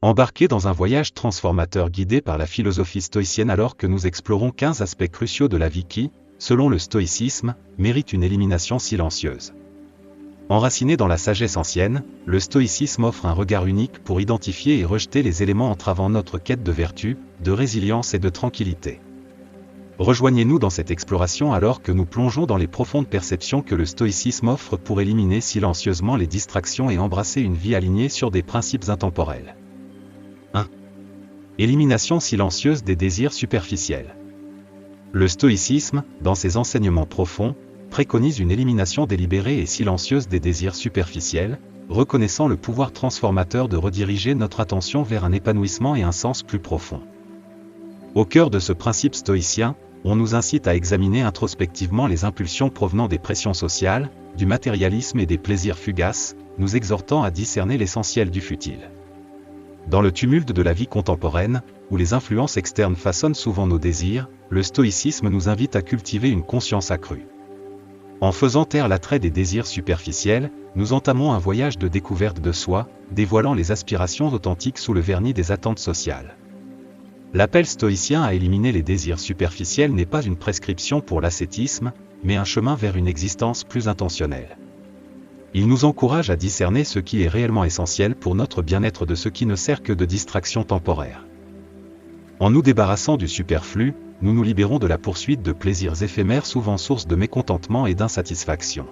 Embarquez dans un voyage transformateur guidé par la philosophie stoïcienne alors que nous explorons 15 aspects cruciaux de la vie qui, selon le stoïcisme, méritent une élimination silencieuse. Enraciné dans la sagesse ancienne, le stoïcisme offre un regard unique pour identifier et rejeter les éléments entravant notre quête de vertu, de résilience et de tranquillité. Rejoignez-nous dans cette exploration alors que nous plongeons dans les profondes perceptions que le stoïcisme offre pour éliminer silencieusement les distractions et embrasser une vie alignée sur des principes intemporels. 1. Élimination silencieuse des désirs superficiels. Le stoïcisme, dans ses enseignements profonds, préconise une élimination délibérée et silencieuse des désirs superficiels, reconnaissant le pouvoir transformateur de rediriger notre attention vers un épanouissement et un sens plus profond. Au cœur de ce principe stoïcien, on nous incite à examiner introspectivement les impulsions provenant des pressions sociales, du matérialisme et des plaisirs fugaces, nous exhortant à discerner l'essentiel du futile. Dans le tumulte de la vie contemporaine, où les influences externes façonnent souvent nos désirs, le stoïcisme nous invite à cultiver une conscience accrue. En faisant taire l'attrait des désirs superficiels, nous entamons un voyage de découverte de soi, dévoilant les aspirations authentiques sous le vernis des attentes sociales. L'appel stoïcien à éliminer les désirs superficiels n'est pas une prescription pour l'ascétisme, mais un chemin vers une existence plus intentionnelle. Il nous encourage à discerner ce qui est réellement essentiel pour notre bien-être de ce qui ne sert que de distraction temporaire. En nous débarrassant du superflu, nous nous libérons de la poursuite de plaisirs éphémères souvent source de mécontentement et d'insatisfaction.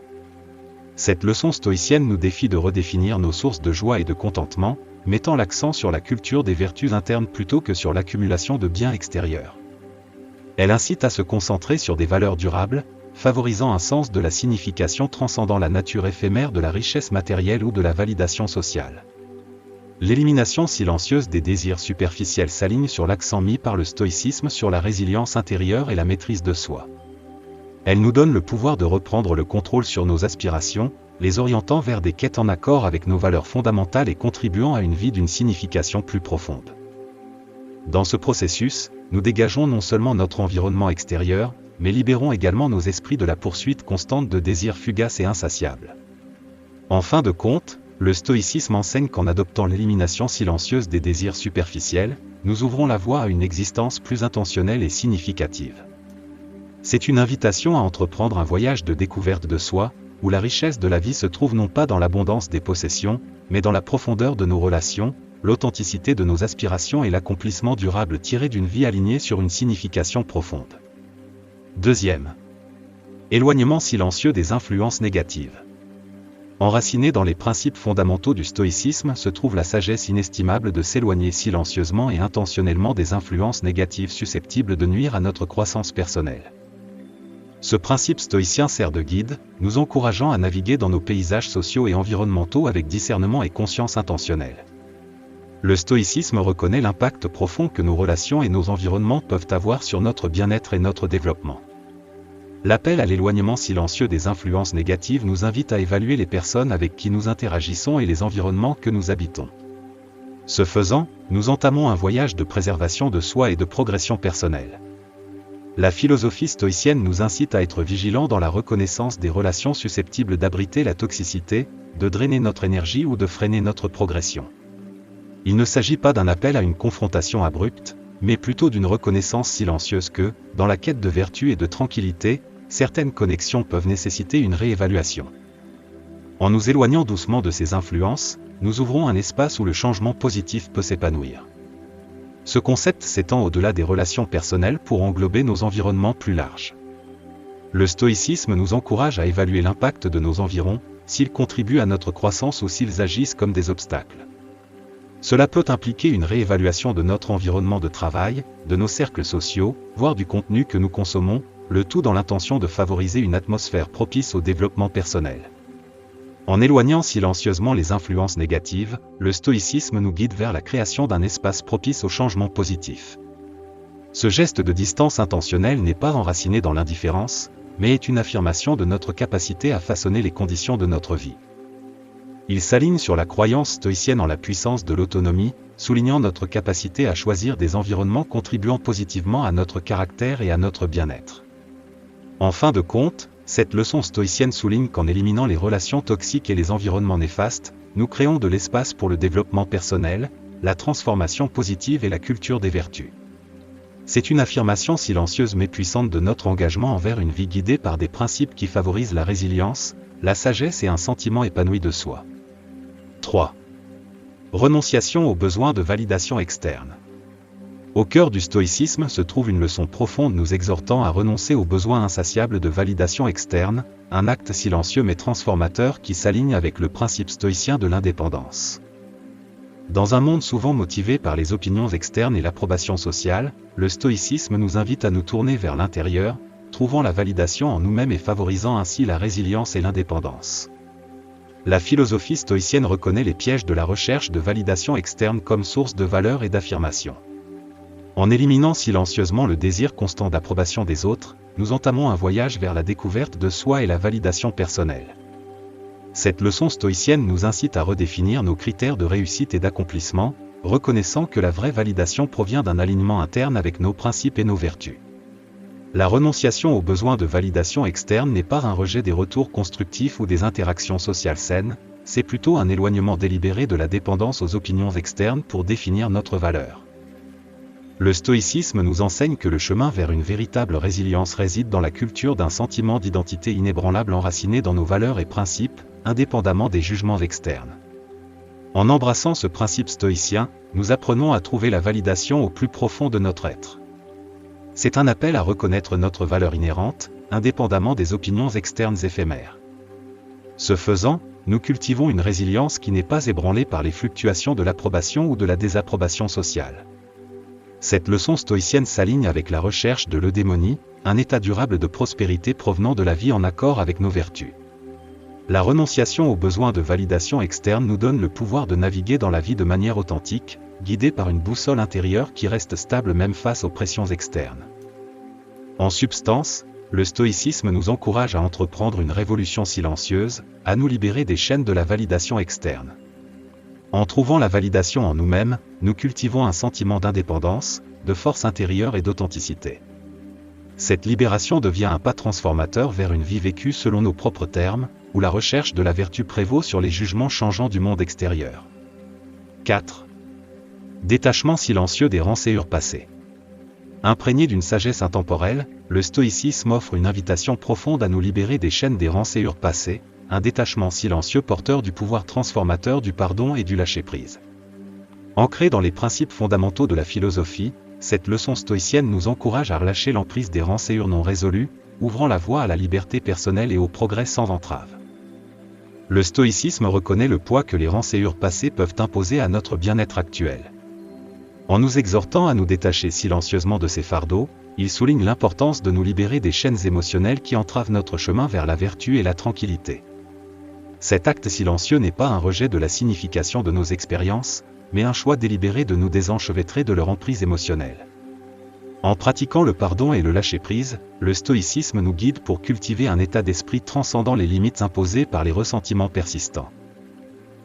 Cette leçon stoïcienne nous défie de redéfinir nos sources de joie et de contentement, mettant l'accent sur la culture des vertus internes plutôt que sur l'accumulation de biens extérieurs. Elle incite à se concentrer sur des valeurs durables, favorisant un sens de la signification transcendant la nature éphémère de la richesse matérielle ou de la validation sociale. L'élimination silencieuse des désirs superficiels s'aligne sur l'accent mis par le stoïcisme sur la résilience intérieure et la maîtrise de soi. Elle nous donne le pouvoir de reprendre le contrôle sur nos aspirations, les orientant vers des quêtes en accord avec nos valeurs fondamentales et contribuant à une vie d'une signification plus profonde. Dans ce processus, nous dégageons non seulement notre environnement extérieur, mais libérons également nos esprits de la poursuite constante de désirs fugaces et insatiables. En fin de compte, le stoïcisme enseigne qu'en adoptant l'élimination silencieuse des désirs superficiels, nous ouvrons la voie à une existence plus intentionnelle et significative. C'est une invitation à entreprendre un voyage de découverte de soi, où la richesse de la vie se trouve non pas dans l'abondance des possessions, mais dans la profondeur de nos relations, l'authenticité de nos aspirations et l'accomplissement durable tiré d'une vie alignée sur une signification profonde. 2. Éloignement silencieux des influences négatives. Enraciné dans les principes fondamentaux du stoïcisme se trouve la sagesse inestimable de s'éloigner silencieusement et intentionnellement des influences négatives susceptibles de nuire à notre croissance personnelle. Ce principe stoïcien sert de guide, nous encourageant à naviguer dans nos paysages sociaux et environnementaux avec discernement et conscience intentionnelle. Le stoïcisme reconnaît l'impact profond que nos relations et nos environnements peuvent avoir sur notre bien-être et notre développement. L'appel à l'éloignement silencieux des influences négatives nous invite à évaluer les personnes avec qui nous interagissons et les environnements que nous habitons. Ce faisant, nous entamons un voyage de préservation de soi et de progression personnelle. La philosophie stoïcienne nous incite à être vigilants dans la reconnaissance des relations susceptibles d'abriter la toxicité, de drainer notre énergie ou de freiner notre progression. Il ne s'agit pas d'un appel à une confrontation abrupte, mais plutôt d'une reconnaissance silencieuse que, dans la quête de vertu et de tranquillité, certaines connexions peuvent nécessiter une réévaluation. En nous éloignant doucement de ces influences, nous ouvrons un espace où le changement positif peut s'épanouir. Ce concept s'étend au-delà des relations personnelles pour englober nos environnements plus larges. Le stoïcisme nous encourage à évaluer l'impact de nos environs, s'ils contribuent à notre croissance ou s'ils agissent comme des obstacles. Cela peut impliquer une réévaluation de notre environnement de travail, de nos cercles sociaux, voire du contenu que nous consommons, le tout dans l'intention de favoriser une atmosphère propice au développement personnel. En éloignant silencieusement les influences négatives, le stoïcisme nous guide vers la création d'un espace propice au changement positif. Ce geste de distance intentionnelle n'est pas enraciné dans l'indifférence, mais est une affirmation de notre capacité à façonner les conditions de notre vie. Il s'aligne sur la croyance stoïcienne en la puissance de l'autonomie, soulignant notre capacité à choisir des environnements contribuant positivement à notre caractère et à notre bien-être. En fin de compte, cette leçon stoïcienne souligne qu'en éliminant les relations toxiques et les environnements néfastes, nous créons de l'espace pour le développement personnel, la transformation positive et la culture des vertus. C'est une affirmation silencieuse mais puissante de notre engagement envers une vie guidée par des principes qui favorisent la résilience, la sagesse et un sentiment épanoui de soi. 3. Renonciation aux besoins de validation externe. Au cœur du stoïcisme se trouve une leçon profonde nous exhortant à renoncer aux besoins insatiables de validation externe, un acte silencieux mais transformateur qui s'aligne avec le principe stoïcien de l'indépendance. Dans un monde souvent motivé par les opinions externes et l'approbation sociale, le stoïcisme nous invite à nous tourner vers l'intérieur, trouvant la validation en nous-mêmes et favorisant ainsi la résilience et l'indépendance. La philosophie stoïcienne reconnaît les pièges de la recherche de validation externe comme source de valeur et d'affirmation. En éliminant silencieusement le désir constant d'approbation des autres, nous entamons un voyage vers la découverte de soi et la validation personnelle. Cette leçon stoïcienne nous incite à redéfinir nos critères de réussite et d'accomplissement, reconnaissant que la vraie validation provient d'un alignement interne avec nos principes et nos vertus. La renonciation aux besoins de validation externe n'est pas un rejet des retours constructifs ou des interactions sociales saines, c'est plutôt un éloignement délibéré de la dépendance aux opinions externes pour définir notre valeur. Le stoïcisme nous enseigne que le chemin vers une véritable résilience réside dans la culture d'un sentiment d'identité inébranlable enraciné dans nos valeurs et principes, indépendamment des jugements externes. En embrassant ce principe stoïcien, nous apprenons à trouver la validation au plus profond de notre être. C'est un appel à reconnaître notre valeur inhérente, indépendamment des opinions externes éphémères. Ce faisant, nous cultivons une résilience qui n'est pas ébranlée par les fluctuations de l'approbation ou de la désapprobation sociale. Cette leçon stoïcienne s'aligne avec la recherche de l'eudémonie, un état durable de prospérité provenant de la vie en accord avec nos vertus. La renonciation aux besoins de validation externe nous donne le pouvoir de naviguer dans la vie de manière authentique, guidée par une boussole intérieure qui reste stable même face aux pressions externes. En substance, le stoïcisme nous encourage à entreprendre une révolution silencieuse, à nous libérer des chaînes de la validation externe. En trouvant la validation en nous-mêmes, nous cultivons un sentiment d'indépendance, de force intérieure et d'authenticité. Cette libération devient un pas transformateur vers une vie vécue selon nos propres termes, où la recherche de la vertu prévaut sur les jugements changeants du monde extérieur. 4. Détachement silencieux des rançures passées. Imprégné d'une sagesse intemporelle, le stoïcisme offre une invitation profonde à nous libérer des chaînes des rançures passées, un détachement silencieux porteur du pouvoir transformateur du pardon et du lâcher-prise. Ancré dans les principes fondamentaux de la philosophie, cette leçon stoïcienne nous encourage à relâcher l'emprise des rançures non résolues, ouvrant la voie à la liberté personnelle et au progrès sans entrave. Le stoïcisme reconnaît le poids que les rançures passées peuvent imposer à notre bien-être actuel. En nous exhortant à nous détacher silencieusement de ces fardeaux, il souligne l'importance de nous libérer des chaînes émotionnelles qui entravent notre chemin vers la vertu et la tranquillité. Cet acte silencieux n'est pas un rejet de la signification de nos expériences, mais un choix délibéré de nous désenchevêtrer de leur emprise émotionnelle. En pratiquant le pardon et le lâcher-prise, le stoïcisme nous guide pour cultiver un état d'esprit transcendant les limites imposées par les ressentiments persistants.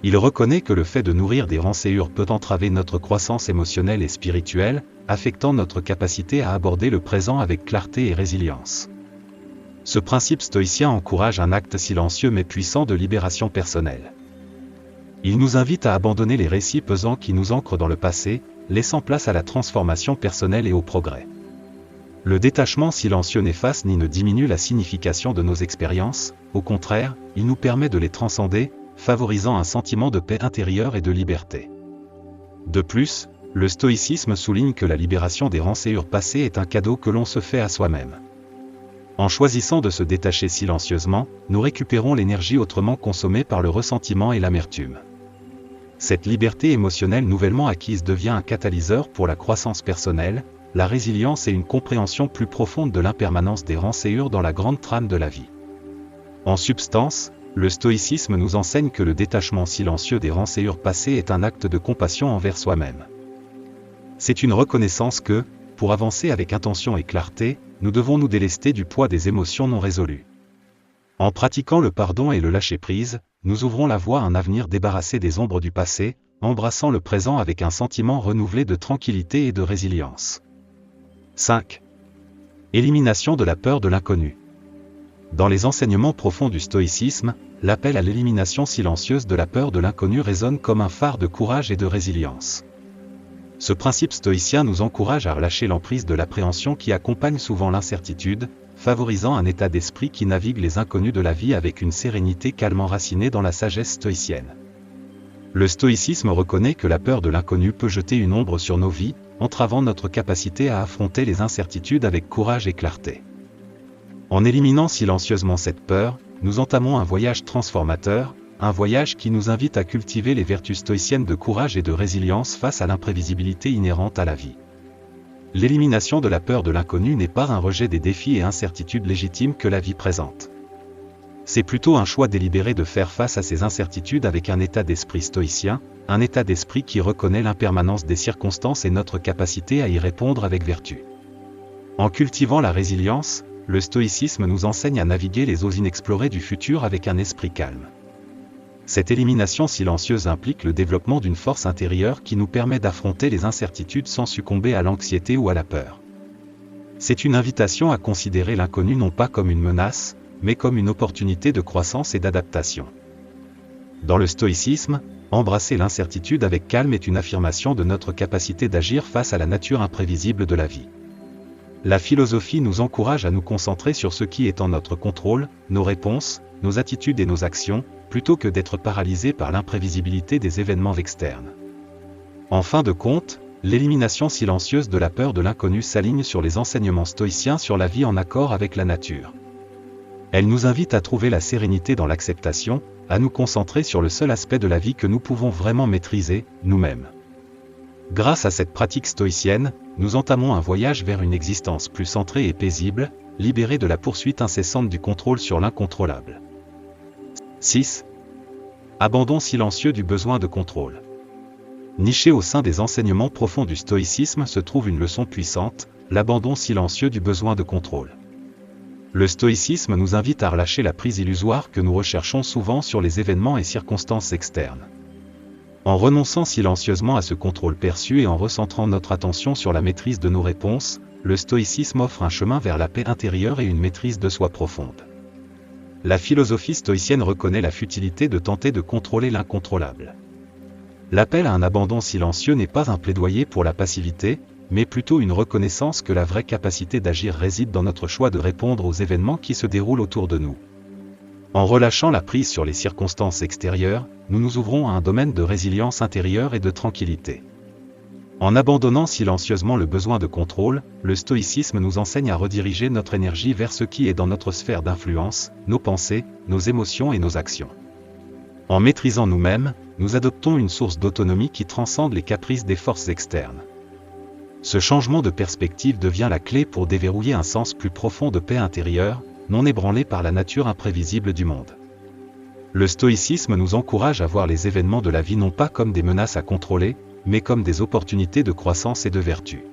Il reconnaît que le fait de nourrir des rançures peut entraver notre croissance émotionnelle et spirituelle, affectant notre capacité à aborder le présent avec clarté et résilience. Ce principe stoïcien encourage un acte silencieux mais puissant de libération personnelle. Il nous invite à abandonner les récits pesants qui nous ancrent dans le passé, laissant place à la transformation personnelle et au progrès. Le détachement silencieux n'efface ni ne diminue la signification de nos expériences, au contraire, il nous permet de les transcender, favorisant un sentiment de paix intérieure et de liberté. De plus, le stoïcisme souligne que la libération des rançures passées est un cadeau que l'on se fait à soi-même. En choisissant de se détacher silencieusement, nous récupérons l'énergie autrement consommée par le ressentiment et l'amertume. Cette liberté émotionnelle nouvellement acquise devient un catalyseur pour la croissance personnelle, la résilience et une compréhension plus profonde de l'impermanence des rançures dans la grande trame de la vie. En substance, le stoïcisme nous enseigne que le détachement silencieux des rançures passées est un acte de compassion envers soi-même. C'est une reconnaissance que, pour avancer avec intention et clarté, nous devons nous délester du poids des émotions non résolues. En pratiquant le pardon et le lâcher-prise, nous ouvrons la voie à un avenir débarrassé des ombres du passé, embrassant le présent avec un sentiment renouvelé de tranquillité et de résilience. 5. Élimination de la peur de l'inconnu. Dans les enseignements profonds du stoïcisme, l'appel à l'élimination silencieuse de la peur de l'inconnu résonne comme un phare de courage et de résilience. Ce principe stoïcien nous encourage à relâcher l'emprise de l'appréhension qui accompagne souvent l'incertitude, favorisant un état d'esprit qui navigue les inconnus de la vie avec une sérénité calmement enracinée dans la sagesse stoïcienne. Le stoïcisme reconnaît que la peur de l'inconnu peut jeter une ombre sur nos vies, entravant notre capacité à affronter les incertitudes avec courage et clarté. En éliminant silencieusement cette peur, nous entamons un voyage transformateur, un voyage qui nous invite à cultiver les vertus stoïciennes de courage et de résilience face à l'imprévisibilité inhérente à la vie. L'élimination de la peur de l'inconnu n'est pas un rejet des défis et incertitudes légitimes que la vie présente. C'est plutôt un choix délibéré de faire face à ces incertitudes avec un état d'esprit stoïcien, un état d'esprit qui reconnaît l'impermanence des circonstances et notre capacité à y répondre avec vertu. En cultivant la résilience, le stoïcisme nous enseigne à naviguer les eaux inexplorées du futur avec un esprit calme. Cette élimination silencieuse implique le développement d'une force intérieure qui nous permet d'affronter les incertitudes sans succomber à l'anxiété ou à la peur. C'est une invitation à considérer l'inconnu non pas comme une menace, mais comme une opportunité de croissance et d'adaptation. Dans le stoïcisme, embrasser l'incertitude avec calme est une affirmation de notre capacité d'agir face à la nature imprévisible de la vie. La philosophie nous encourage à nous concentrer sur ce qui est en notre contrôle, nos réponses, nos attitudes et nos actions, plutôt que d'être paralysés par l'imprévisibilité des événements externes. En fin de compte, l'élimination silencieuse de la peur de l'inconnu s'aligne sur les enseignements stoïciens sur la vie en accord avec la nature. Elle nous invite à trouver la sérénité dans l'acceptation, à nous concentrer sur le seul aspect de la vie que nous pouvons vraiment maîtriser, nous-mêmes. Grâce à cette pratique stoïcienne, nous entamons un voyage vers une existence plus centrée et paisible, libérée de la poursuite incessante du contrôle sur l'incontrôlable. 6. Abandon silencieux du besoin de contrôle. Nichée au sein des enseignements profonds du stoïcisme se trouve une leçon puissante, l'abandon silencieux du besoin de contrôle. Le stoïcisme nous invite à relâcher la prise illusoire que nous recherchons souvent sur les événements et circonstances externes. En renonçant silencieusement à ce contrôle perçu et en recentrant notre attention sur la maîtrise de nos réponses, le stoïcisme offre un chemin vers la paix intérieure et une maîtrise de soi profonde. La philosophie stoïcienne reconnaît la futilité de tenter de contrôler l'incontrôlable. L'appel à un abandon silencieux n'est pas un plaidoyer pour la passivité, mais plutôt une reconnaissance que la vraie capacité d'agir réside dans notre choix de répondre aux événements qui se déroulent autour de nous. En relâchant la prise sur les circonstances extérieures, nous nous ouvrons à un domaine de résilience intérieure et de tranquillité. En abandonnant silencieusement le besoin de contrôle, le stoïcisme nous enseigne à rediriger notre énergie vers ce qui est dans notre sphère d'influence, nos pensées, nos émotions et nos actions. En maîtrisant nous-mêmes, nous adoptons une source d'autonomie qui transcende les caprices des forces externes. Ce changement de perspective devient la clé pour déverrouiller un sens plus profond de paix intérieure, non ébranlé par la nature imprévisible du monde. Le stoïcisme nous encourage à voir les événements de la vie non pas comme des menaces à contrôler, mais comme des opportunités de croissance et de vertu.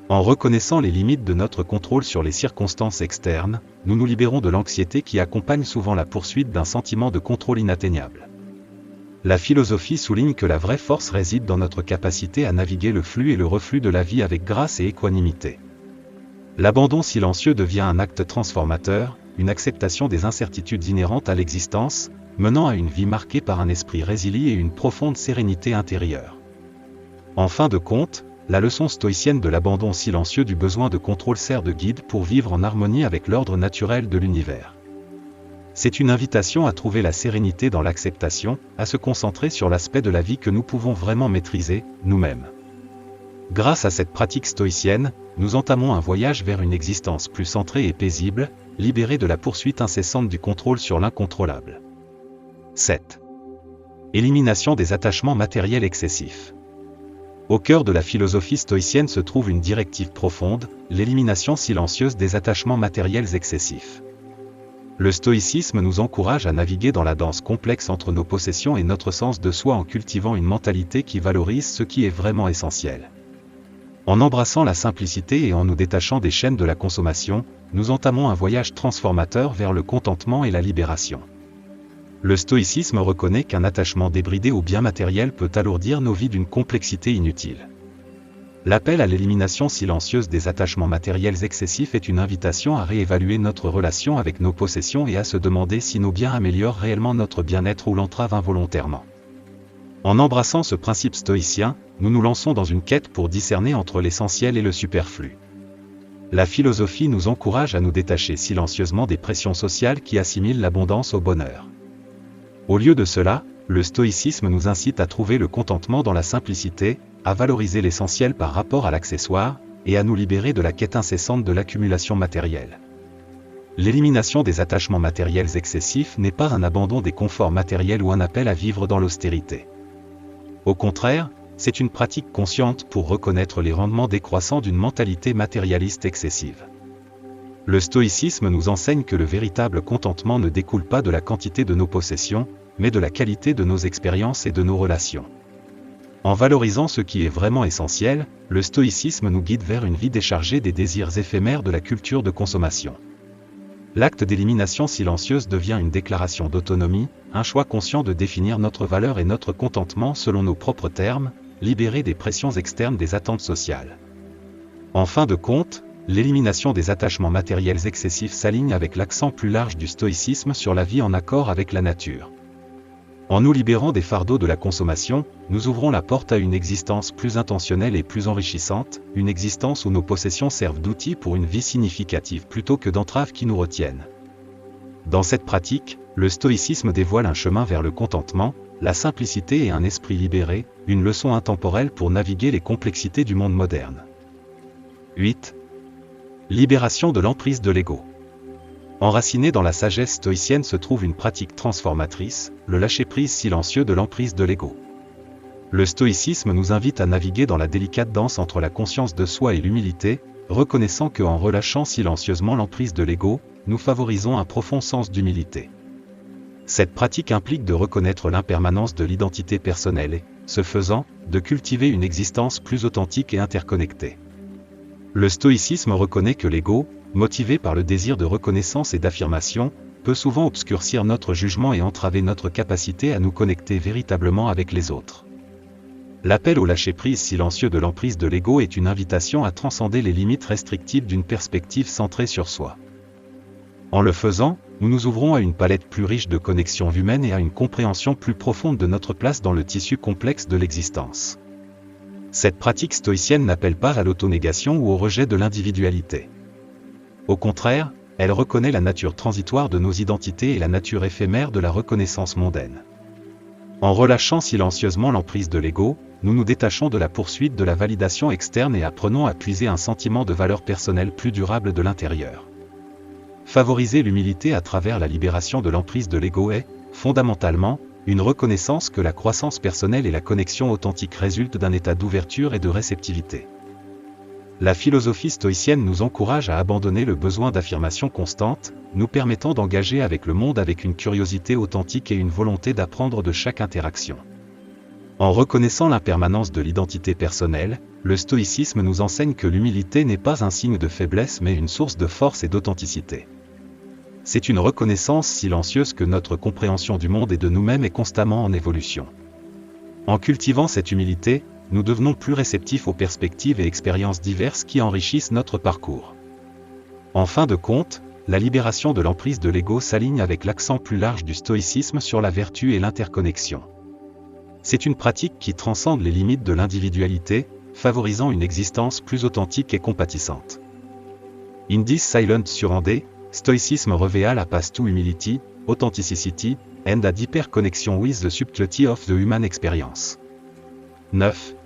En reconnaissant les limites de notre contrôle sur les circonstances externes, nous nous libérons de l'anxiété qui accompagne souvent la poursuite d'un sentiment de contrôle inatteignable. La philosophie souligne que la vraie force réside dans notre capacité à naviguer le flux et le reflux de la vie avec grâce et équanimité. L'abandon silencieux devient un acte transformateur, une acceptation des incertitudes inhérentes à l'existence, menant à une vie marquée par un esprit résilié et une profonde sérénité intérieure. En fin de compte, la leçon stoïcienne de l'abandon silencieux du besoin de contrôle sert de guide pour vivre en harmonie avec l'ordre naturel de l'univers. C'est une invitation à trouver la sérénité dans l'acceptation, à se concentrer sur l'aspect de la vie que nous pouvons vraiment maîtriser, nous-mêmes. Grâce à cette pratique stoïcienne, nous entamons un voyage vers une existence plus centrée et paisible, libérée de la poursuite incessante du contrôle sur l'incontrôlable. 7. Élimination des attachements matériels excessifs. Au cœur de la philosophie stoïcienne se trouve une directive profonde, l'élimination silencieuse des attachements matériels excessifs. Le stoïcisme nous encourage à naviguer dans la danse complexe entre nos possessions et notre sens de soi en cultivant une mentalité qui valorise ce qui est vraiment essentiel. En embrassant la simplicité et en nous détachant des chaînes de la consommation, nous entamons un voyage transformateur vers le contentement et la libération. Le stoïcisme reconnaît qu'un attachement débridé aux biens matériels peut alourdir nos vies d'une complexité inutile. L'appel à l'élimination silencieuse des attachements matériels excessifs est une invitation à réévaluer notre relation avec nos possessions et à se demander si nos biens améliorent réellement notre bien-être ou l'entravent involontairement. En embrassant ce principe stoïcien, nous nous lançons dans une quête pour discerner entre l'essentiel et le superflu. La philosophie nous encourage à nous détacher silencieusement des pressions sociales qui assimilent l'abondance au bonheur. Au lieu de cela, le stoïcisme nous incite à trouver le contentement dans la simplicité, à valoriser l'essentiel par rapport à l'accessoire, et à nous libérer de la quête incessante de l'accumulation matérielle. L'élimination des attachements matériels excessifs n'est pas un abandon des conforts matériels ou un appel à vivre dans l'austérité. Au contraire, c'est une pratique consciente pour reconnaître les rendements décroissants d'une mentalité matérialiste excessive. Le stoïcisme nous enseigne que le véritable contentement ne découle pas de la quantité de nos possessions, mais de la qualité de nos expériences et de nos relations. En valorisant ce qui est vraiment essentiel, le stoïcisme nous guide vers une vie déchargée des désirs éphémères de la culture de consommation. L'acte d'élimination silencieuse devient une déclaration d'autonomie, un choix conscient de définir notre valeur et notre contentement selon nos propres termes, libérés des pressions externes des attentes sociales. En fin de compte, l'élimination des attachements matériels excessifs s'aligne avec l'accent plus large du stoïcisme sur la vie en accord avec la nature. En nous libérant des fardeaux de la consommation, nous ouvrons la porte à une existence plus intentionnelle et plus enrichissante, une existence où nos possessions servent d'outils pour une vie significative plutôt que d'entraves qui nous retiennent. Dans cette pratique, le stoïcisme dévoile un chemin vers le contentement, la simplicité et un esprit libéré, une leçon intemporelle pour naviguer les complexités du monde moderne. 8. Libération de l'emprise de l'ego. Enraciné dans la sagesse stoïcienne se trouve une pratique transformatrice, le lâcher-prise silencieux de l'emprise de l'ego. Le stoïcisme nous invite à naviguer dans la délicate danse entre la conscience de soi et l'humilité, reconnaissant qu'en relâchant silencieusement l'emprise de l'ego, nous favorisons un profond sens d'humilité. Cette pratique implique de reconnaître l'impermanence de l'identité personnelle et, ce faisant, de cultiver une existence plus authentique et interconnectée. Le stoïcisme reconnaît que l'ego, motivé par le désir de reconnaissance et d'affirmation, peut souvent obscurcir notre jugement et entraver notre capacité à nous connecter véritablement avec les autres. L'appel au lâcher-prise silencieux de l'emprise de l'ego est une invitation à transcender les limites restrictives d'une perspective centrée sur soi. En le faisant, nous nous ouvrons à une palette plus riche de connexions humaines et à une compréhension plus profonde de notre place dans le tissu complexe de l'existence. Cette pratique stoïcienne n'appelle pas à l'autonégation ou au rejet de l'individualité. Au contraire, elle reconnaît la nature transitoire de nos identités et la nature éphémère de la reconnaissance mondaine. En relâchant silencieusement l'emprise de l'ego, nous nous détachons de la poursuite de la validation externe et apprenons à puiser un sentiment de valeur personnelle plus durable de l'intérieur. Favoriser l'humilité à travers la libération de l'emprise de l'ego est, fondamentalement, une reconnaissance que la croissance personnelle et la connexion authentique résultent d'un état d'ouverture et de réceptivité. La philosophie stoïcienne nous encourage à abandonner le besoin d'affirmation constante, nous permettant d'engager avec le monde avec une curiosité authentique et une volonté d'apprendre de chaque interaction. En reconnaissant l'impermanence de l'identité personnelle, le stoïcisme nous enseigne que l'humilité n'est pas un signe de faiblesse mais une source de force et d'authenticité. C'est une reconnaissance silencieuse que notre compréhension du monde et de nous-mêmes est constamment en évolution. En cultivant cette humilité, nous devenons plus réceptifs aux perspectives et expériences diverses qui enrichissent notre parcours. En fin de compte, la libération de l'emprise de l'ego s'aligne avec l'accent plus large du stoïcisme sur la vertu et l'interconnexion. C'est une pratique qui transcende les limites de l'individualité, favorisant une existence plus authentique et compatissante. In this silent surrender, stoicism reveal a path to humility, authenticity, and a deeper connection with the subtlety of the human experience. 9.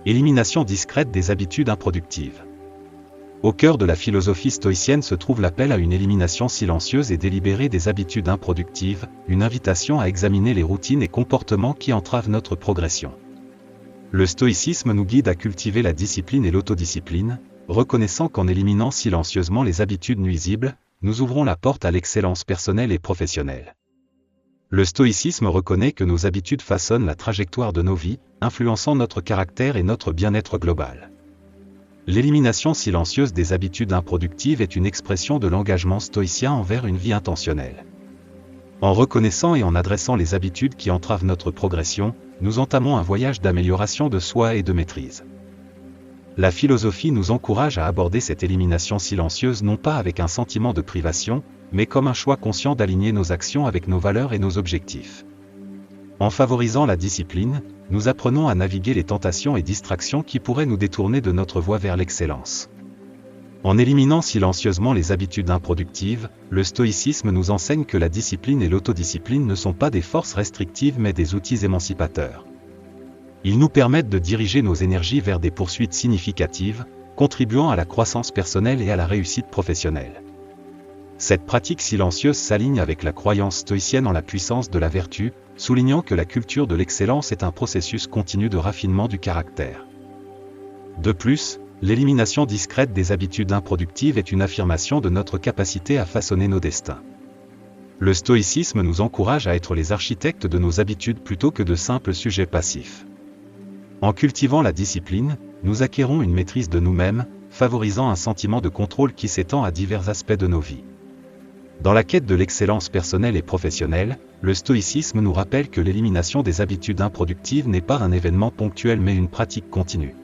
Élimination discrète des habitudes improductives. Au cœur de la philosophie stoïcienne se trouve l'appel à une élimination silencieuse et délibérée des habitudes improductives, une invitation à examiner les routines et comportements qui entravent notre progression. Le stoïcisme nous guide à cultiver la discipline et l'autodiscipline, reconnaissant qu'en éliminant silencieusement les habitudes nuisibles, nous ouvrons la porte à l'excellence personnelle et professionnelle. Le stoïcisme reconnaît que nos habitudes façonnent la trajectoire de nos vies, influençant notre caractère et notre bien-être global. L'élimination silencieuse des habitudes improductives est une expression de l'engagement stoïcien envers une vie intentionnelle. En reconnaissant et en adressant les habitudes qui entravent notre progression, nous entamons un voyage d'amélioration de soi et de maîtrise. La philosophie nous encourage à aborder cette élimination silencieuse non pas avec un sentiment de privation, mais comme un choix conscient d'aligner nos actions avec nos valeurs et nos objectifs. En favorisant la discipline, nous apprenons à naviguer les tentations et distractions qui pourraient nous détourner de notre voie vers l'excellence. En éliminant silencieusement les habitudes improductives, le stoïcisme nous enseigne que la discipline et l'autodiscipline ne sont pas des forces restrictives mais des outils émancipateurs. Ils nous permettent de diriger nos énergies vers des poursuites significatives, contribuant à la croissance personnelle et à la réussite professionnelle. Cette pratique silencieuse s'aligne avec la croyance stoïcienne en la puissance de la vertu, soulignant que la culture de l'excellence est un processus continu de raffinement du caractère. De plus, l'élimination discrète des habitudes improductives est une affirmation de notre capacité à façonner nos destins. Le stoïcisme nous encourage à être les architectes de nos habitudes plutôt que de simples sujets passifs. En cultivant la discipline, nous acquérons une maîtrise de nous-mêmes, favorisant un sentiment de contrôle qui s'étend à divers aspects de nos vies. Dans la quête de l'excellence personnelle et professionnelle, le stoïcisme nous rappelle que l'élimination des habitudes improductives n'est pas un événement ponctuel mais une pratique continue.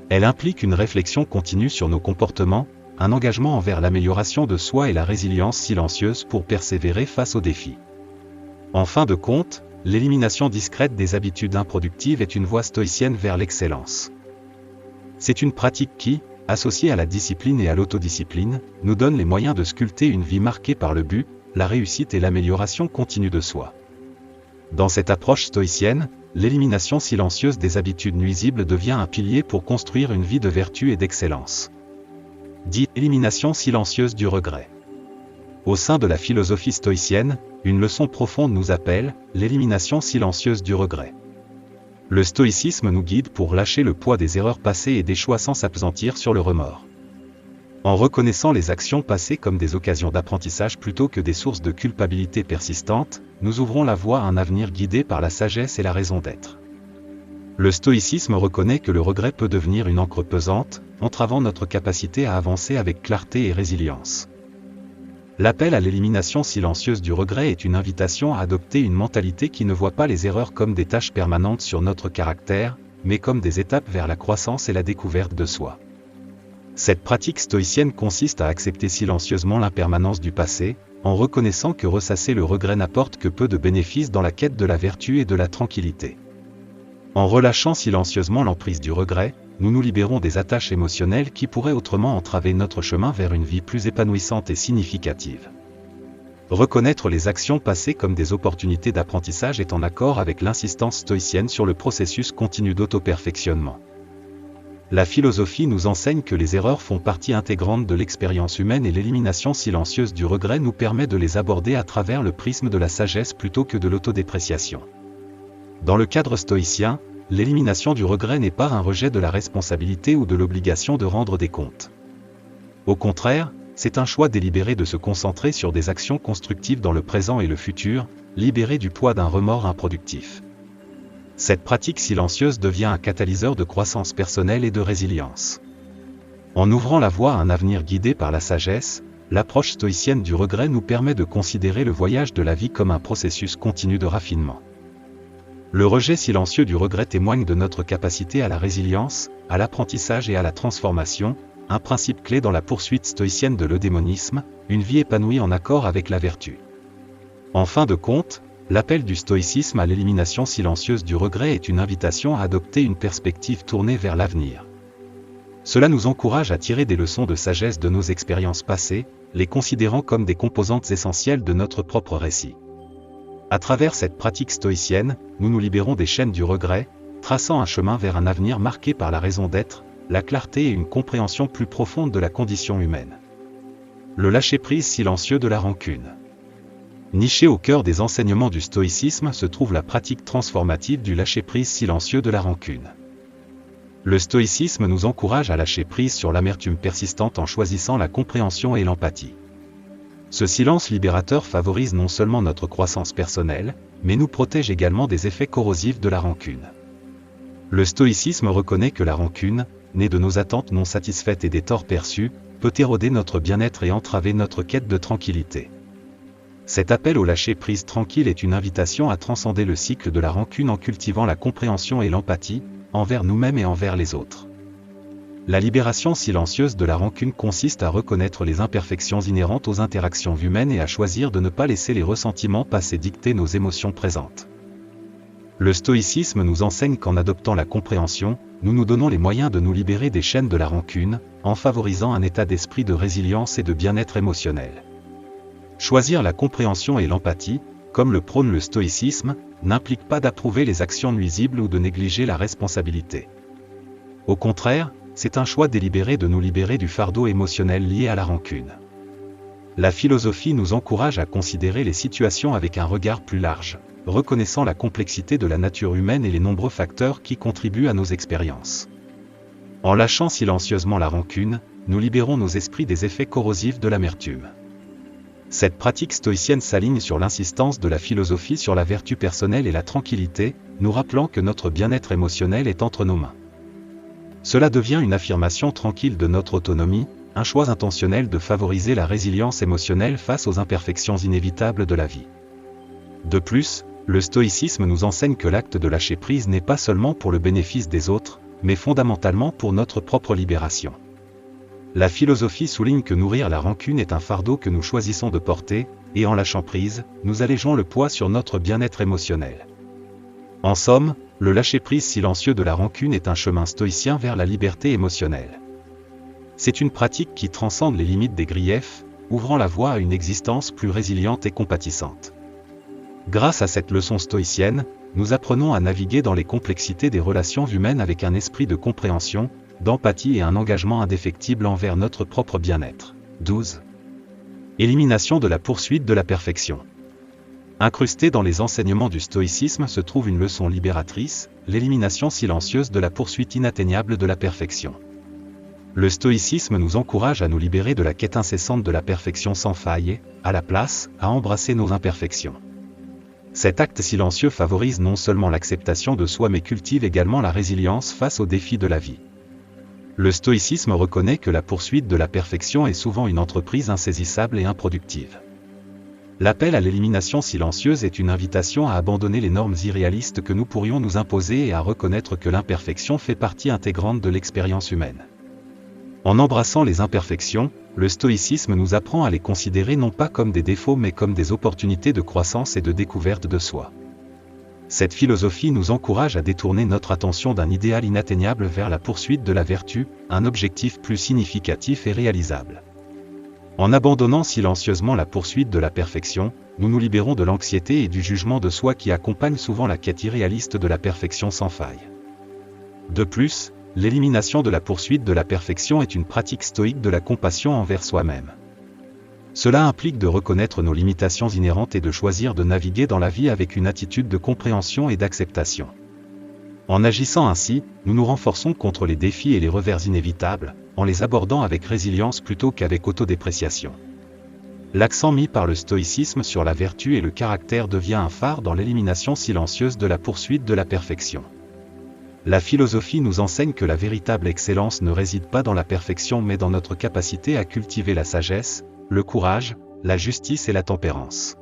Elle implique une réflexion continue sur nos comportements, un engagement envers l'amélioration de soi et la résilience silencieuse pour persévérer face aux défis. En fin de compte, l'élimination discrète des habitudes improductives est une voie stoïcienne vers l'excellence. C'est une pratique qui, associée à la discipline et à l'autodiscipline, nous donne les moyens de sculpter une vie marquée par le but, la réussite et l'amélioration continue de soi. Dans cette approche stoïcienne, l'élimination silencieuse des habitudes nuisibles devient un pilier pour construire une vie de vertu et d'excellence. Dit élimination silencieuse du regret. Au sein de la philosophie stoïcienne, une leçon profonde nous appelle, l'élimination silencieuse du regret. Le stoïcisme nous guide pour lâcher le poids des erreurs passées et des choix sans s'appesantir sur le remords. En reconnaissant les actions passées comme des occasions d'apprentissage plutôt que des sources de culpabilité persistantes, nous ouvrons la voie à un avenir guidé par la sagesse et la raison d'être. Le stoïcisme reconnaît que le regret peut devenir une encre pesante, entravant notre capacité à avancer avec clarté et résilience. L'appel à l'élimination silencieuse du regret est une invitation à adopter une mentalité qui ne voit pas les erreurs comme des tâches permanentes sur notre caractère, mais comme des étapes vers la croissance et la découverte de soi. Cette pratique stoïcienne consiste à accepter silencieusement l'impermanence du passé, en reconnaissant que ressasser le regret n'apporte que peu de bénéfices dans la quête de la vertu et de la tranquillité. En relâchant silencieusement l'emprise du regret, nous nous libérons des attaches émotionnelles qui pourraient autrement entraver notre chemin vers une vie plus épanouissante et significative. Reconnaître les actions passées comme des opportunités d'apprentissage est en accord avec l'insistance stoïcienne sur le processus continu d'auto-perfectionnement. La philosophie nous enseigne que les erreurs font partie intégrante de l'expérience humaine et l'élimination silencieuse du regret nous permet de les aborder à travers le prisme de la sagesse plutôt que de l'autodépréciation. Dans le cadre stoïcien, l'élimination du regret n'est pas un rejet de la responsabilité ou de l'obligation de rendre des comptes. Au contraire, c'est un choix délibéré de se concentrer sur des actions constructives dans le présent et le futur, libéré du poids d'un remords improductif. Cette pratique silencieuse devient un catalyseur de croissance personnelle et de résilience. En ouvrant la voie à un avenir guidé par la sagesse, l'approche stoïcienne du regret nous permet de considérer le voyage de la vie comme un processus continu de raffinement. Le rejet silencieux du regret témoigne de notre capacité à la résilience, à l'apprentissage et à la transformation, un principe clé dans la poursuite stoïcienne de l'eudémonisme, une vie épanouie en accord avec la vertu. En fin de compte, l'appel du stoïcisme à l'élimination silencieuse du regret est une invitation à adopter une perspective tournée vers l'avenir. Cela nous encourage à tirer des leçons de sagesse de nos expériences passées, les considérant comme des composantes essentielles de notre propre récit. À travers cette pratique stoïcienne, nous nous libérons des chaînes du regret, traçant un chemin vers un avenir marqué par la raison d'être, la clarté et une compréhension plus profonde de la condition humaine. Le lâcher-prise silencieux de la rancune. Niché au cœur des enseignements du stoïcisme se trouve la pratique transformative du lâcher-prise silencieux de la rancune. Le stoïcisme nous encourage à lâcher prise sur l'amertume persistante en choisissant la compréhension et l'empathie. Ce silence libérateur favorise non seulement notre croissance personnelle, mais nous protège également des effets corrosifs de la rancune. Le stoïcisme reconnaît que la rancune, née de nos attentes non satisfaites et des torts perçus, peut éroder notre bien-être et entraver notre quête de tranquillité. Cet appel au lâcher-prise tranquille est une invitation à transcender le cycle de la rancune en cultivant la compréhension et l'empathie, envers nous-mêmes et envers les autres. La libération silencieuse de la rancune consiste à reconnaître les imperfections inhérentes aux interactions humaines et à choisir de ne pas laisser les ressentiments passés dicter nos émotions présentes. Le stoïcisme nous enseigne qu'en adoptant la compréhension, nous nous donnons les moyens de nous libérer des chaînes de la rancune, en favorisant un état d'esprit de résilience et de bien-être émotionnel. Choisir la compréhension et l'empathie, comme le prône le stoïcisme, n'implique pas d'approuver les actions nuisibles ou de négliger la responsabilité. Au contraire, c'est un choix délibéré de nous libérer du fardeau émotionnel lié à la rancune. La philosophie nous encourage à considérer les situations avec un regard plus large, reconnaissant la complexité de la nature humaine et les nombreux facteurs qui contribuent à nos expériences. En lâchant silencieusement la rancune, nous libérons nos esprits des effets corrosifs de l'amertume. Cette pratique stoïcienne s'aligne sur l'insistance de la philosophie sur la vertu personnelle et la tranquillité, nous rappelant que notre bien-être émotionnel est entre nos mains. Cela devient une affirmation tranquille de notre autonomie, un choix intentionnel de favoriser la résilience émotionnelle face aux imperfections inévitables de la vie. De plus, le stoïcisme nous enseigne que l'acte de lâcher prise n'est pas seulement pour le bénéfice des autres, mais fondamentalement pour notre propre libération. La philosophie souligne que nourrir la rancune est un fardeau que nous choisissons de porter, et en lâchant prise, nous allégeons le poids sur notre bien-être émotionnel. En somme, le lâcher-prise silencieux de la rancune est un chemin stoïcien vers la liberté émotionnelle. C'est une pratique qui transcende les limites des griefs, ouvrant la voie à une existence plus résiliente et compatissante. Grâce à cette leçon stoïcienne, nous apprenons à naviguer dans les complexités des relations humaines avec un esprit de compréhension, d'empathie et un engagement indéfectible envers notre propre bien-être. 12. Élimination de la poursuite de la perfection. Incrustée dans les enseignements du stoïcisme se trouve une leçon libératrice, l'élimination silencieuse de la poursuite inatteignable de la perfection. Le stoïcisme nous encourage à nous libérer de la quête incessante de la perfection sans faille et, à la place, à embrasser nos imperfections. Cet acte silencieux favorise non seulement l'acceptation de soi mais cultive également la résilience face aux défis de la vie. Le stoïcisme reconnaît que la poursuite de la perfection est souvent une entreprise insaisissable et improductive. L'appel à l'élimination silencieuse est une invitation à abandonner les normes irréalistes que nous pourrions nous imposer et à reconnaître que l'imperfection fait partie intégrante de l'expérience humaine. En embrassant les imperfections, le stoïcisme nous apprend à les considérer non pas comme des défauts mais comme des opportunités de croissance et de découverte de soi. Cette philosophie nous encourage à détourner notre attention d'un idéal inatteignable vers la poursuite de la vertu, un objectif plus significatif et réalisable. En abandonnant silencieusement la poursuite de la perfection, nous nous libérons de l'anxiété et du jugement de soi qui accompagnent souvent la quête irréaliste de la perfection sans faille. De plus, l'élimination de la poursuite de la perfection est une pratique stoïque de la compassion envers soi-même. Cela implique de reconnaître nos limitations inhérentes et de choisir de naviguer dans la vie avec une attitude de compréhension et d'acceptation. En agissant ainsi, nous nous renforçons contre les défis et les revers inévitables, en les abordant avec résilience plutôt qu'avec autodépréciation. L'accent mis par le stoïcisme sur la vertu et le caractère devient un phare dans l'élimination silencieuse de la poursuite de la perfection. La philosophie nous enseigne que la véritable excellence ne réside pas dans la perfection mais dans notre capacité à cultiver la sagesse, le courage, la justice et la tempérance.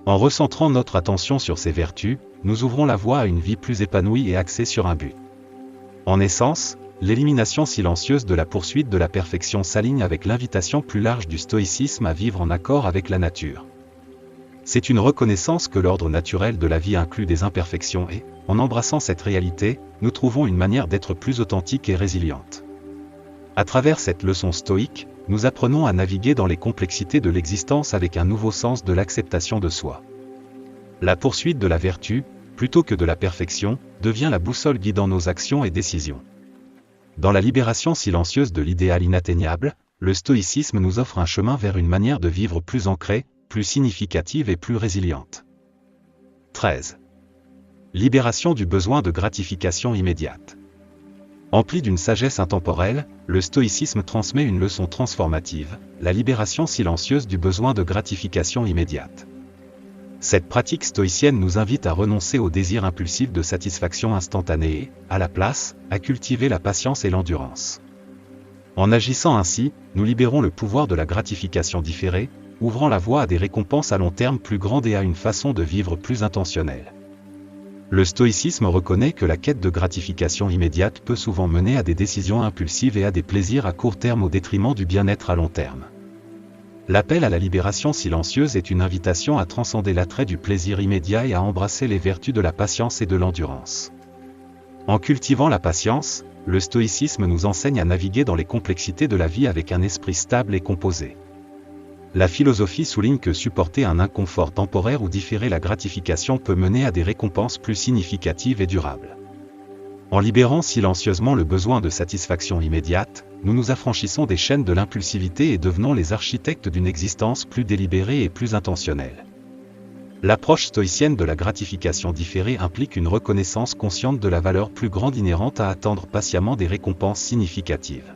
En recentrant notre attention sur ces vertus, nous ouvrons la voie à une vie plus épanouie et axée sur un but. En essence, l'élimination silencieuse de la poursuite de la perfection s'aligne avec l'invitation plus large du stoïcisme à vivre en accord avec la nature. C'est une reconnaissance que l'ordre naturel de la vie inclut des imperfections et, en embrassant cette réalité, nous trouvons une manière d'être plus authentique et résiliente. À travers cette leçon stoïque, nous apprenons à naviguer dans les complexités de l'existence avec un nouveau sens de l'acceptation de soi. La poursuite de la vertu, plutôt que de la perfection, devient la boussole guidant nos actions et décisions. Dans la libération silencieuse de l'idéal inatteignable, le stoïcisme nous offre un chemin vers une manière de vivre plus ancrée, plus significative et plus résiliente. 13. Libération du besoin de gratification immédiate. Empli d'une sagesse intemporelle, le stoïcisme transmet une leçon transformative, la libération silencieuse du besoin de gratification immédiate. Cette pratique stoïcienne nous invite à renoncer au désir impulsif de satisfaction instantanée et, à la place, à cultiver la patience et l'endurance. En agissant ainsi, nous libérons le pouvoir de la gratification différée, ouvrant la voie à des récompenses à long terme plus grandes et à une façon de vivre plus intentionnelle. Le stoïcisme reconnaît que la quête de gratification immédiate peut souvent mener à des décisions impulsives et à des plaisirs à court terme au détriment du bien-être à long terme. L'appel à la libération silencieuse est une invitation à transcender l'attrait du plaisir immédiat et à embrasser les vertus de la patience et de l'endurance. En cultivant la patience, le stoïcisme nous enseigne à naviguer dans les complexités de la vie avec un esprit stable et composé. La philosophie souligne que supporter un inconfort temporaire ou différer la gratification peut mener à des récompenses plus significatives et durables. En libérant silencieusement le besoin de satisfaction immédiate, nous nous affranchissons des chaînes de l'impulsivité et devenons les architectes d'une existence plus délibérée et plus intentionnelle. L'approche stoïcienne de la gratification différée implique une reconnaissance consciente de la valeur plus grande inhérente à attendre patiemment des récompenses significatives.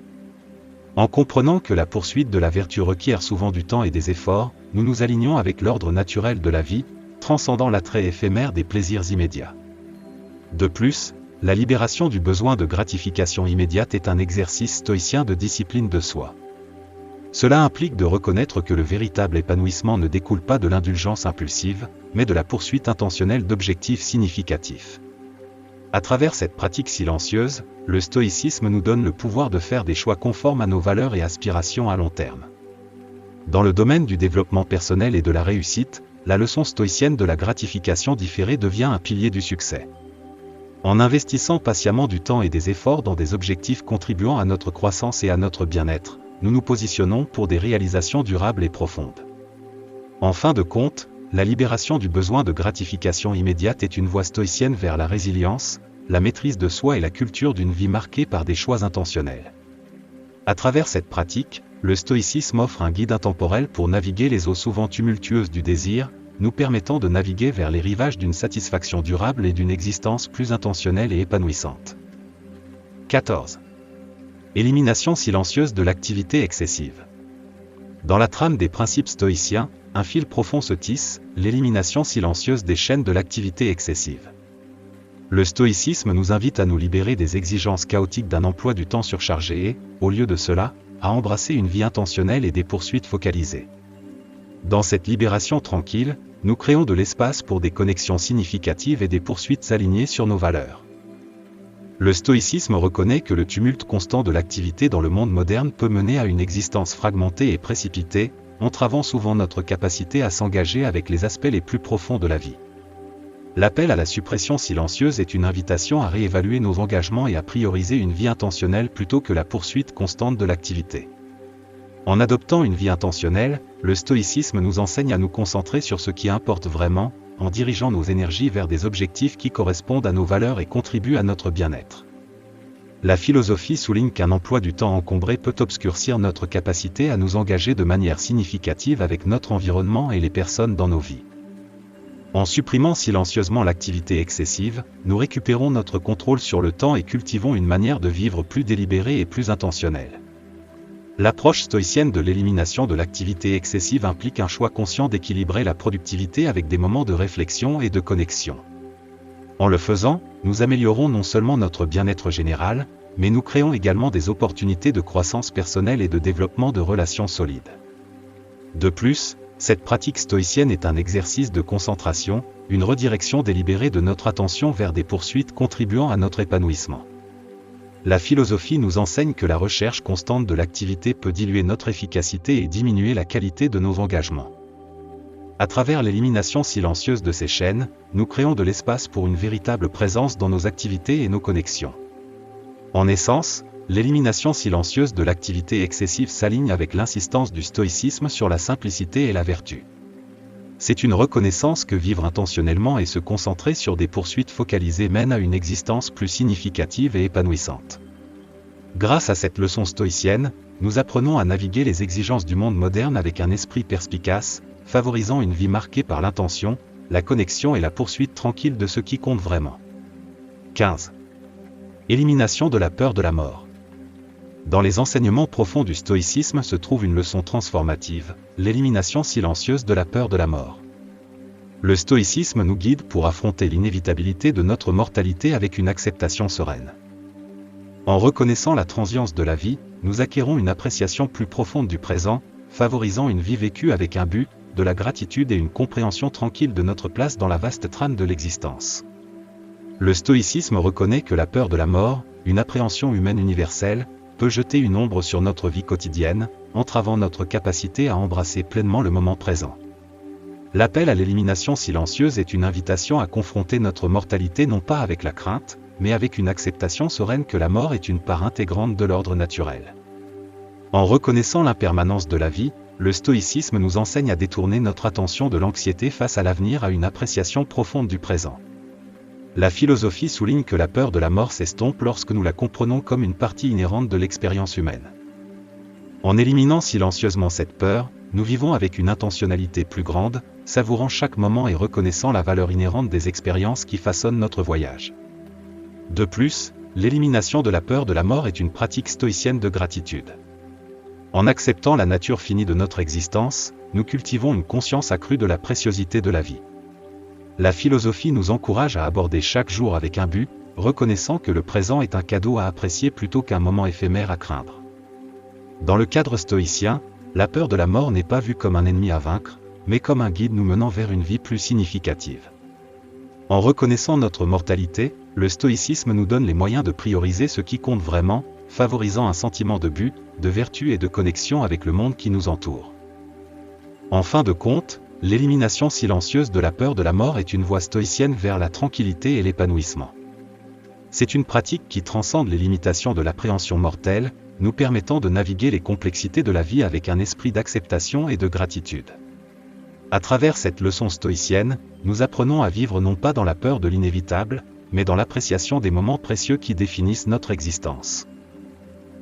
En comprenant que la poursuite de la vertu requiert souvent du temps et des efforts, nous nous alignons avec l'ordre naturel de la vie, transcendant l'attrait éphémère des plaisirs immédiats. De plus, la libération du besoin de gratification immédiate est un exercice stoïcien de discipline de soi. Cela implique de reconnaître que le véritable épanouissement ne découle pas de l'indulgence impulsive, mais de la poursuite intentionnelle d'objectifs significatifs. À travers cette pratique silencieuse, le stoïcisme nous donne le pouvoir de faire des choix conformes à nos valeurs et aspirations à long terme. Dans le domaine du développement personnel et de la réussite, la leçon stoïcienne de la gratification différée devient un pilier du succès. En investissant patiemment du temps et des efforts dans des objectifs contribuant à notre croissance et à notre bien-être, nous nous positionnons pour des réalisations durables et profondes. En fin de compte, la libération du besoin de gratification immédiate est une voie stoïcienne vers la résilience, la maîtrise de soi et la culture d'une vie marquée par des choix intentionnels. À travers cette pratique, le stoïcisme offre un guide intemporel pour naviguer les eaux souvent tumultueuses du désir, nous permettant de naviguer vers les rivages d'une satisfaction durable et d'une existence plus intentionnelle et épanouissante. 14. Élimination silencieuse de l'activité excessive. Dans la trame des principes stoïciens, un fil profond se tisse, l'élimination silencieuse des chaînes de l'activité excessive. Le stoïcisme nous invite à nous libérer des exigences chaotiques d'un emploi du temps surchargé et, au lieu de cela, à embrasser une vie intentionnelle et des poursuites focalisées. Dans cette libération tranquille, nous créons de l'espace pour des connexions significatives et des poursuites alignées sur nos valeurs. Le stoïcisme reconnaît que le tumulte constant de l'activité dans le monde moderne peut mener à une existence fragmentée et précipitée, entravant souvent notre capacité à s'engager avec les aspects les plus profonds de la vie. L'appel à la suppression silencieuse est une invitation à réévaluer nos engagements et à prioriser une vie intentionnelle plutôt que la poursuite constante de l'activité. En adoptant une vie intentionnelle, le stoïcisme nous enseigne à nous concentrer sur ce qui importe vraiment, en dirigeant nos énergies vers des objectifs qui correspondent à nos valeurs et contribuent à notre bien-être. La philosophie souligne qu'un emploi du temps encombré peut obscurcir notre capacité à nous engager de manière significative avec notre environnement et les personnes dans nos vies. En supprimant silencieusement l'activité excessive, nous récupérons notre contrôle sur le temps et cultivons une manière de vivre plus délibérée et plus intentionnelle. L'approche stoïcienne de l'élimination de l'activité excessive implique un choix conscient d'équilibrer la productivité avec des moments de réflexion et de connexion. En le faisant, nous améliorons non seulement notre bien-être général, mais nous créons également des opportunités de croissance personnelle et de développement de relations solides. De plus, cette pratique stoïcienne est un exercice de concentration, une redirection délibérée de notre attention vers des poursuites contribuant à notre épanouissement. La philosophie nous enseigne que la recherche constante de l'activité peut diluer notre efficacité et diminuer la qualité de nos engagements. À travers l'élimination silencieuse de ces chaînes, nous créons de l'espace pour une véritable présence dans nos activités et nos connexions. En essence, l'élimination silencieuse de l'activité excessive s'aligne avec l'insistance du stoïcisme sur la simplicité et la vertu. C'est une reconnaissance que vivre intentionnellement et se concentrer sur des poursuites focalisées mène à une existence plus significative et épanouissante. Grâce à cette leçon stoïcienne, nous apprenons à naviguer les exigences du monde moderne avec un esprit perspicace, favorisant une vie marquée par l'intention, la connexion et la poursuite tranquille de ce qui compte vraiment. 15. Élimination de la peur de la mort. Dans les enseignements profonds du stoïcisme se trouve une leçon transformative, l'élimination silencieuse de la peur de la mort. Le stoïcisme nous guide pour affronter l'inévitabilité de notre mortalité avec une acceptation sereine. En reconnaissant la transience de la vie, nous acquérons une appréciation plus profonde du présent, favorisant une vie vécue avec un but, de la gratitude et une compréhension tranquille de notre place dans la vaste trame de l'existence. Le stoïcisme reconnaît que la peur de la mort, une appréhension humaine universelle, peut jeter une ombre sur notre vie quotidienne, entravant notre capacité à embrasser pleinement le moment présent. L'appel à l'élimination silencieuse est une invitation à confronter notre mortalité non pas avec la crainte, mais avec une acceptation sereine que la mort est une part intégrante de l'ordre naturel. En reconnaissant l'impermanence de la vie, le stoïcisme nous enseigne à détourner notre attention de l'anxiété face à l'avenir à une appréciation profonde du présent. La philosophie souligne que la peur de la mort s'estompe lorsque nous la comprenons comme une partie inhérente de l'expérience humaine. En éliminant silencieusement cette peur, nous vivons avec une intentionnalité plus grande, savourant chaque moment et reconnaissant la valeur inhérente des expériences qui façonnent notre voyage. De plus, l'élimination de la peur de la mort est une pratique stoïcienne de gratitude. En acceptant la nature finie de notre existence, nous cultivons une conscience accrue de la préciosité de la vie. La philosophie nous encourage à aborder chaque jour avec un but, reconnaissant que le présent est un cadeau à apprécier plutôt qu'un moment éphémère à craindre. Dans le cadre stoïcien, la peur de la mort n'est pas vue comme un ennemi à vaincre, mais comme un guide nous menant vers une vie plus significative. En reconnaissant notre mortalité, le stoïcisme nous donne les moyens de prioriser ce qui compte vraiment, favorisant un sentiment de but, de vertu et de connexion avec le monde qui nous entoure. En fin de compte, l'élimination silencieuse de la peur de la mort est une voie stoïcienne vers la tranquillité et l'épanouissement. C'est une pratique qui transcende les limitations de l'appréhension mortelle, nous permettant de naviguer les complexités de la vie avec un esprit d'acceptation et de gratitude. À travers cette leçon stoïcienne, nous apprenons à vivre non pas dans la peur de l'inévitable, mais dans l'appréciation des moments précieux qui définissent notre existence.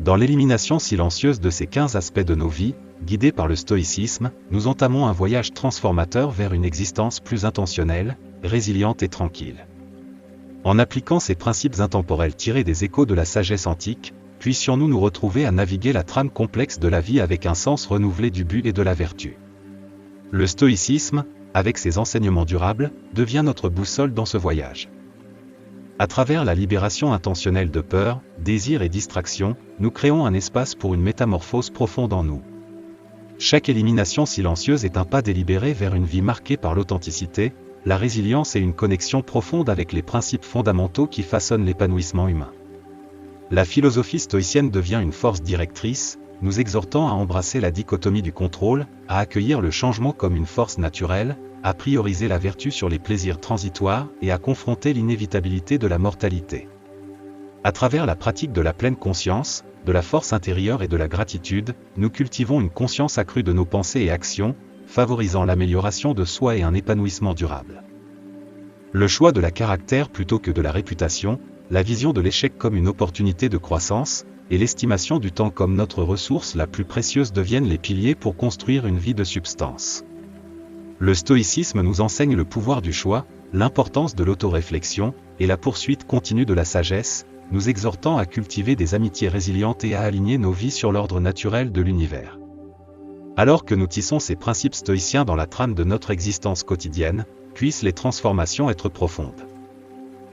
Dans l'élimination silencieuse de ces 15 aspects de nos vies, guidés par le stoïcisme, nous entamons un voyage transformateur vers une existence plus intentionnelle, résiliente et tranquille. En appliquant ces principes intemporels tirés des échos de la sagesse antique, puissions-nous nous retrouver à naviguer la trame complexe de la vie avec un sens renouvelé du but et de la vertu. Le stoïcisme, avec ses enseignements durables, devient notre boussole dans ce voyage. À travers la libération intentionnelle de peur, désir et distraction, nous créons un espace pour une métamorphose profonde en nous. Chaque élimination silencieuse est un pas délibéré vers une vie marquée par l'authenticité, la résilience et une connexion profonde avec les principes fondamentaux qui façonnent l'épanouissement humain. La philosophie stoïcienne devient une force directrice, nous exhortant à embrasser la dichotomie du contrôle, à accueillir le changement comme une force naturelle, à prioriser la vertu sur les plaisirs transitoires et à confronter l'inévitabilité de la mortalité. À travers la pratique de la pleine conscience, de la force intérieure et de la gratitude, nous cultivons une conscience accrue de nos pensées et actions, favorisant l'amélioration de soi et un épanouissement durable. Le choix de la caractère plutôt que de la réputation, la vision de l'échec comme une opportunité de croissance, et l'estimation du temps comme notre ressource la plus précieuse deviennent les piliers pour construire une vie de substance. Le stoïcisme nous enseigne le pouvoir du choix, l'importance de l'autoréflexion, et la poursuite continue de la sagesse, nous exhortant à cultiver des amitiés résilientes et à aligner nos vies sur l'ordre naturel de l'univers. Alors que nous tissons ces principes stoïciens dans la trame de notre existence quotidienne, puissent les transformations être profondes.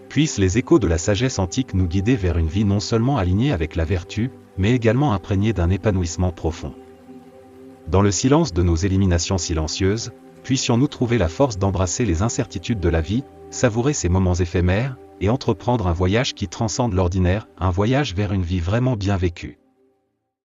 Puissent les échos de la sagesse antique nous guider vers une vie non seulement alignée avec la vertu, mais également imprégnée d'un épanouissement profond. Dans le silence de nos éliminations silencieuses, puissions-nous trouver la force d'embrasser les incertitudes de la vie, savourer ces moments éphémères, et entreprendre un voyage qui transcende l'ordinaire, un voyage vers une vie vraiment bien vécue.